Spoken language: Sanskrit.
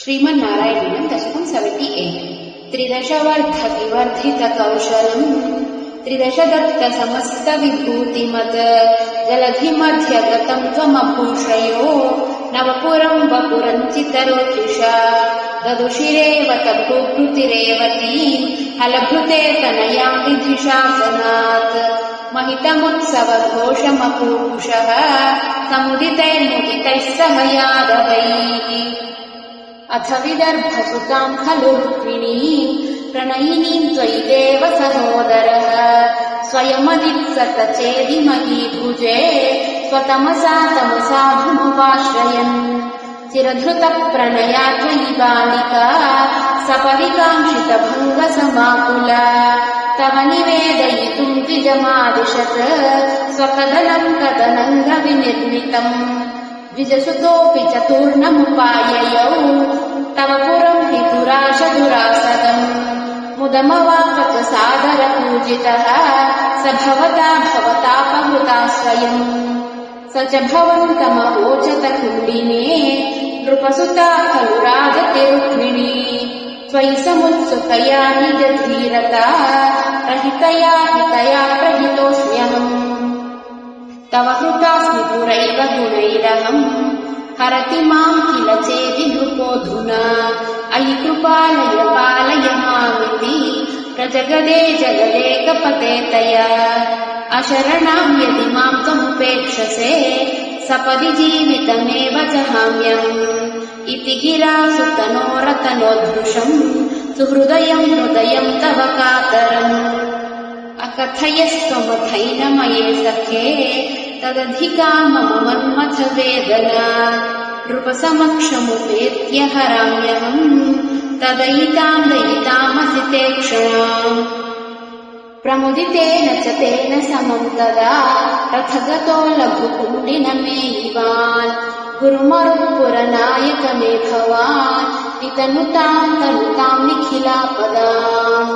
श्रीमन्नारायणीयं दशकं 78 त्रिदशवर्धतिवर्धितकौशलम् त्रिदशदत्तसमस्तविभूतिमत् जलधिमध्यगतं त्वमभूषयो नवपुरं वपुरञ्चितरोत्युषा ददुषिरेव तभूभृतिरेवतीम् हलभृते तनयां विधिशासनात् महितमुत्सवघोषमपूषः समुदितैर्मुदितैः सह यादवैः अथ विदर्भसुतां खलु रुक्मिणीं प्रणयिनीं त्वयि देव सहोदरः स्वयमदित्सत चेदिमहीभुजे स्वतमसा तमसाधुमुपाश्रयन् चिरधृतप्रणया त्वयि बालिका सपरिकाङ्क्षितभङ्गसमाकुला तव निवेदयितुं द्विजमादिशत् स्वकदनं कदनङ्गविनिर्मितम् द्विजसुतोऽपि चतुर्णमुपाययौ तव पुरं हि दुराशदुरासदम् मुदमवापत सादरपूजितः स भवतापहृता स्वयम् स च भवन्तमवोचत कुण्डिने नृपसुता खलु राजति रुक्मिणी त्वयि समुत्सुकया निजधीरता रहितया हितया प्रहितोऽस्म्यहम् तव हृतास्मि पुरैव गुणैरहम् हरति मां किल चेति नृपोऽधुना अयि कृपालय पालय मामिति प्रजगदे जगदेकपते तया अशरणां यदि मां त्वमुपेक्षसे सपदि जीवितमेव जहाम्यहम् इति गिरा सुतनोरतनोद्धृशम् सुहृदयं हृदयं तव कातरम् अकथयस्त्वमथैनमये सखे तदधिका मम मन्मथ वेदना नृपसमक्षमुपेत्य हराम्यहम् तदयितां दयितामसि ते क्षणाम् प्रमुदितेन च तेन समं तदा रथगतो लघुकुण्डिनमेयिवान् गुरुमरुत्पुरनायक मे भवान् वितनुतां तनुतां निखिलापदाम्